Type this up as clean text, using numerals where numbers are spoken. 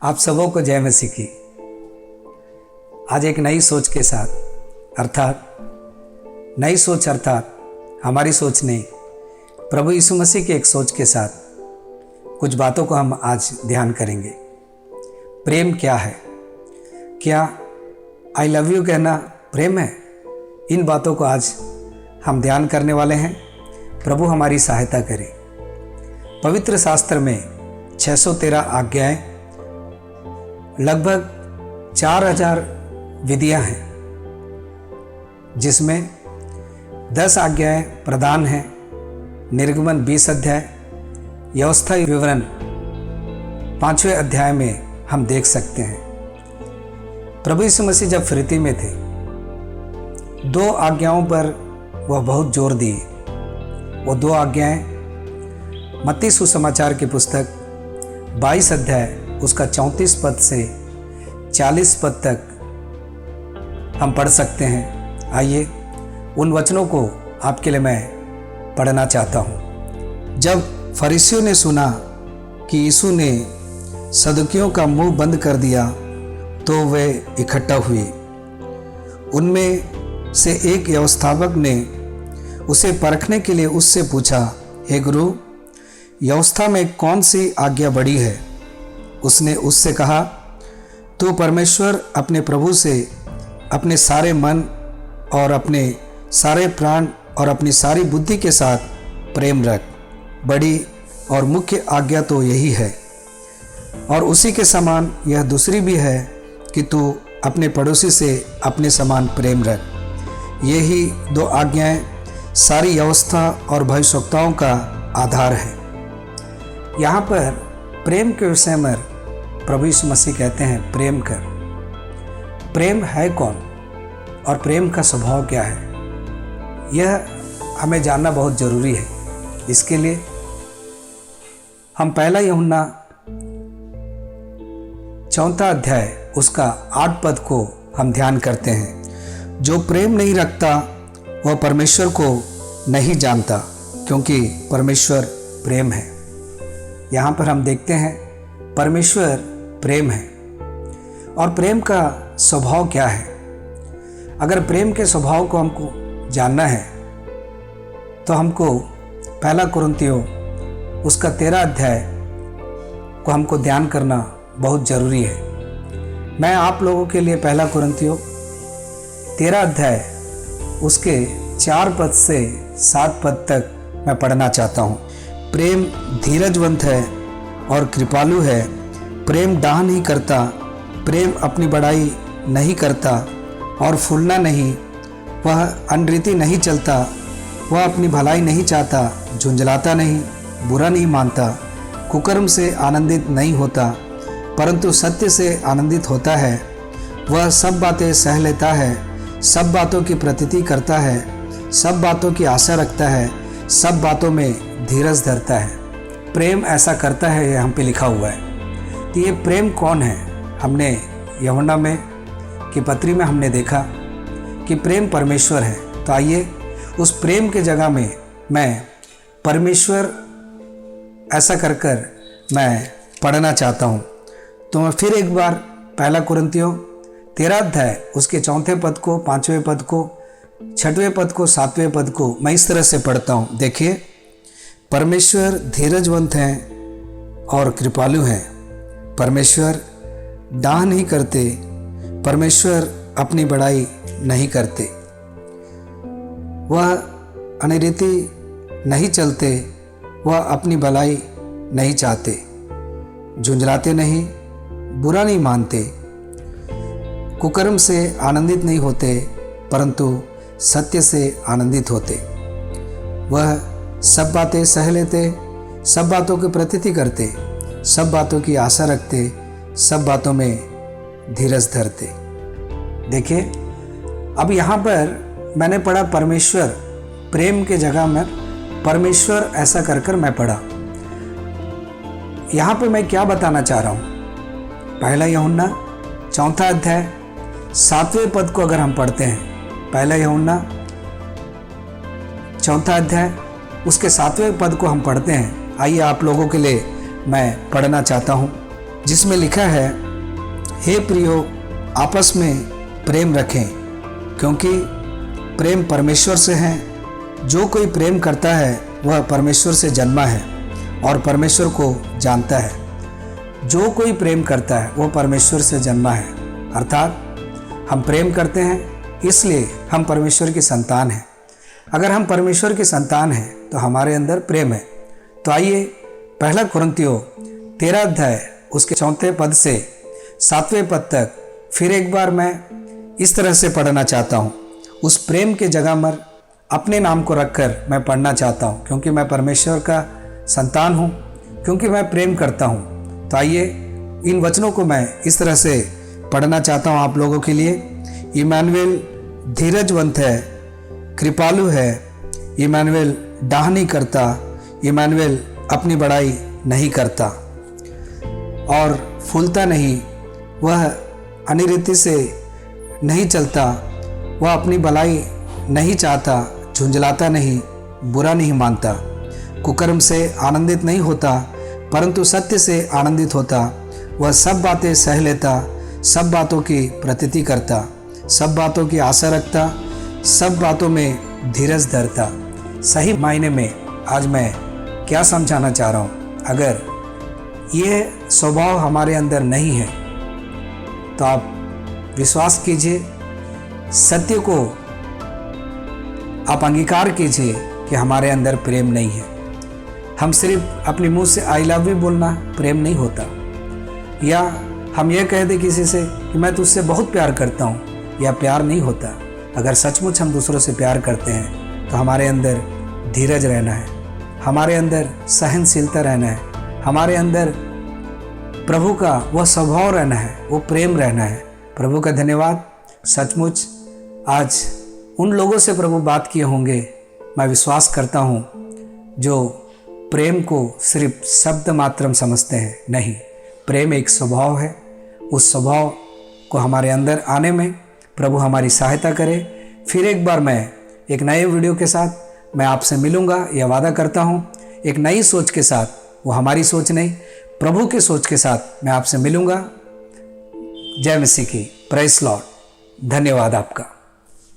आप सबों को जय मसीह की। आज एक नई सोच के साथ अर्थात हमारी सोच नहीं, प्रभु यीशु मसीह की एक सोच के साथ कुछ बातों को हम आज ध्यान करेंगे। प्रेम क्या है? क्या आई लव यू कहना प्रेम है? इन बातों को आज हम ध्यान करने वाले हैं। प्रभु हमारी सहायता करे। पवित्र शास्त्र में 613 आज्ञाएं, लगभग 4000 विधियां हैं, जिसमें 10 आज्ञाएं प्रदान हैं। निर्गमन 20 अध्याय, व्यवस्था विवरण 5वें अध्याय में हम देख सकते हैं। प्रभु यीशु मसीह जब फिरती में थे, 2 आज्ञाओं पर वह बहुत जोर दिए। वो 2 आज्ञाएं मत्ती सुसमाचार की पुस्तक 22 अध्याय उसका 34 पद से 40 पद तक हम पढ़ सकते हैं। आइए उन वचनों को आपके लिए मैं पढ़ना चाहता हूँ। जब फरीसियों ने सुना कि यीशु ने सदुकियों का मुंह बंद कर दिया, तो वे इकट्ठा हुए। उनमें से एक व्यवस्थापक ने उसे परखने के लिए उससे पूछा, हे गुरु, व्यवस्था में कौन सी आज्ञा बड़ी है? उसने उससे कहा, तू परमेश्वर अपने प्रभु से अपने सारे मन और अपने सारे प्राण और अपनी सारी बुद्धि के साथ प्रेम रख। बड़ी और मुख्य आज्ञा तो यही है, और उसी के समान यह दूसरी भी है कि तू अपने पड़ोसी से अपने समान प्रेम रख। यही 2 आज्ञाएं सारी व्यवस्था और भविष्यवक्ताओं का आधार है। यहाँ पर प्रेम के विषय में प्रभु यीशु मसीह कहते हैं, प्रेम कर। प्रेम है कौन और प्रेम का स्वभाव क्या है, यह हमें जानना बहुत ज़रूरी है। इसके लिए हम पहला यूहन्ना 4 अध्याय उसका 8 पद को हम ध्यान करते हैं। जो प्रेम नहीं रखता वह परमेश्वर को नहीं जानता, क्योंकि परमेश्वर प्रेम है। यहाँ पर हम देखते हैं परमेश्वर प्रेम है। और प्रेम का स्वभाव क्या है? अगर प्रेम के स्वभाव को हमको जानना है तो हमको पहला कुरिन्थियों उसका 13 अध्याय को हमको ध्यान करना बहुत ज़रूरी है। मैं आप लोगों के लिए पहला कुरिन्थियों 13 अध्याय उसके 4 पद से 7 पद तक मैं पढ़ना चाहता हूँ। प्रेम धीरजवंत है और कृपालु है। प्रेम डाह नहीं करता, प्रेम अपनी बड़ाई नहीं करता और फूलना नहीं। वह अनरीति नहीं चलता, वह अपनी भलाई नहीं चाहता, झुंझलाता नहीं, बुरा नहीं मानता, कुकर्म से आनंदित नहीं होता, परंतु सत्य से आनंदित होता है। वह सब बातें सह लेता है, सब बातों की प्रतीति करता है, सब बातों की आशा रखता है, सब बातों में धीरज धरता है। प्रेम ऐसा करता है, यह हम पे लिखा हुआ है। तो ये प्रेम कौन है? हमने यूहन्ना में की पत्री में हमने देखा कि प्रेम परमेश्वर है। तो आइए उस प्रेम के जगह में मैं परमेश्वर ऐसा कर मैं पढ़ना चाहता हूँ। तो मैं फिर एक बार पहला कुरिन्थियों 13 अध्याय उसके 4 पद को, 5वें पद को, 6वें पद को, 7वें पद को मैं इस तरह से पढ़ता हूँ। देखिए, परमेश्वर धीरजवंत हैं और कृपालु हैं। परमेश्वर डाह नहीं करते, परमेश्वर अपनी बड़ाई नहीं करते। वह अनरीति नहीं चलते, वह अपनी भलाई नहीं चाहते, झुंझलाते नहीं, बुरा नहीं मानते, कुकर्म से आनंदित नहीं होते, परंतु सत्य से आनंदित होते। वह सब बातें सह लेते, सब बातों की प्रतीति करते, सब बातों की आशा रखते, सब बातों में धीरज धरते। देखिए, अब यहाँ पर मैंने पढ़ा परमेश्वर, प्रेम के जगह में परमेश्वर ऐसा कर मैं पढ़ा। यहाँ पे मैं क्या बताना चाह रहा हूँ? पहला यूहन्ना 4 अध्याय 7वें पद को अगर हम पढ़ते हैं, पहला यूहन्ना 4 अध्याय उसके 7वें पद को हम पढ़ते हैं। आइए आप लोगों के लिए मैं पढ़ना चाहता हूँ। जिसमें लिखा है, हे प्रियो, आपस में प्रेम रखें, क्योंकि प्रेम परमेश्वर से है। जो कोई प्रेम करता है वह परमेश्वर से जन्मा है और परमेश्वर को जानता है। जो कोई प्रेम करता है वह परमेश्वर से जन्मा है, अर्थात हम प्रेम करते हैं इसलिए हम परमेश्वर की संतान हैं। अगर हम परमेश्वर की संतान हैं तो हमारे अंदर प्रेम है। तो आइए पहला कुरिन्थियों 13 अध्याय उसके 4 पद से 7वें पद तक फिर एक बार मैं इस तरह से पढ़ना चाहता हूँ। उस प्रेम के जगह पर अपने नाम को रखकर मैं पढ़ना चाहता हूँ, क्योंकि मैं परमेश्वर का संतान हूँ, क्योंकि मैं प्रेम करता हूँ। तो आइए इन वचनों को मैं इस तरह से पढ़ना चाहता हूँ आप लोगों के लिए। इमानुएल धीरजवंत है, कृपालु है, इमानुएल डाह नहीं करता, इमानुएल अपनी बड़ाई नहीं करता और फूलता नहीं, वह अनिरीति से नहीं चलता, वह अपनी भलाई नहीं चाहता, झुंझलाता नहीं, बुरा नहीं मानता, कुकर्म से आनंदित नहीं होता, परंतु सत्य से आनंदित होता। वह सब बातें सह लेता, सब बातों की प्रतीति करता, सब बातों की आशा रखता, सब बातों में धीरज धरता। सही मायने में आज मैं क्या समझाना चाह रहा हूँ, अगर ये स्वभाव हमारे अंदर नहीं है तो आप विश्वास कीजिए, सत्य को आप अंगीकार कीजिए कि हमारे अंदर प्रेम नहीं है। हम सिर्फ अपने मुंह से आई लव यू बोलना प्रेम नहीं होता, या हम ये कह दें किसी से कि मैं तुझसे बहुत प्यार करता हूँ, या प्यार नहीं होता। अगर सचमुच हम दूसरों से प्यार करते हैं तो हमारे अंदर धीरज रहना है, हमारे अंदर सहनशीलता रहना है, हमारे अंदर प्रभु का वह स्वभाव रहना है, वो प्रेम रहना है। प्रभु का धन्यवाद। सचमुच आज उन लोगों से प्रभु बात किए होंगे, मैं विश्वास करता हूँ, जो प्रेम को सिर्फ शब्द मात्रम समझते हैं। नहीं, प्रेम एक स्वभाव है। उस स्वभाव को हमारे अंदर आने में प्रभु हमारी सहायता करे। फिर एक बार मैं एक नए वीडियो के साथ मैं आपसे मिलूँगा, यह वादा करता हूँ। एक नई सोच के साथ, वो हमारी सोच नहीं, प्रभु की सोच के साथ मैं आपसे मिलूँगा। जय मसीह की। Praise Lord. धन्यवाद आपका।